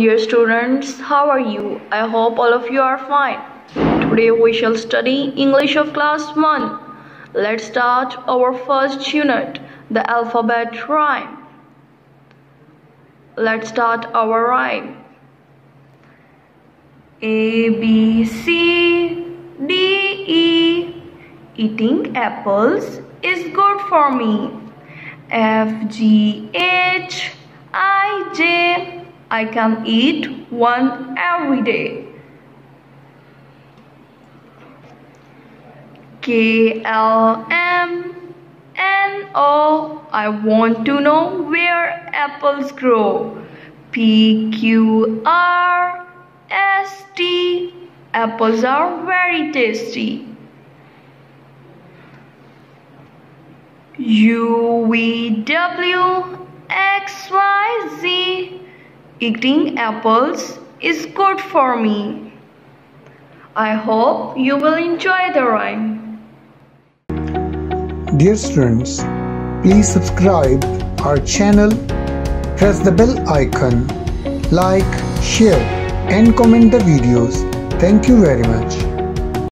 Dear students, how are you? I hope all of you are fine. Today we shall study English of class 1. Let's start our first unit, the alphabet rhyme. Let's start our rhyme. A, B, C, D, E. Eating apples is good for me. F, G, H, I, J. I can eat one every day. K, L, M, N, O. I want to know where apples grow. P, Q, R, S, T. Apples are very tasty. U, V, W, X, Y, Z. Eating apples is good for me. I hope you will enjoy the rhyme. Dear students, please subscribe our channel, press the bell icon, like, share and comment the videos. Thank you very much.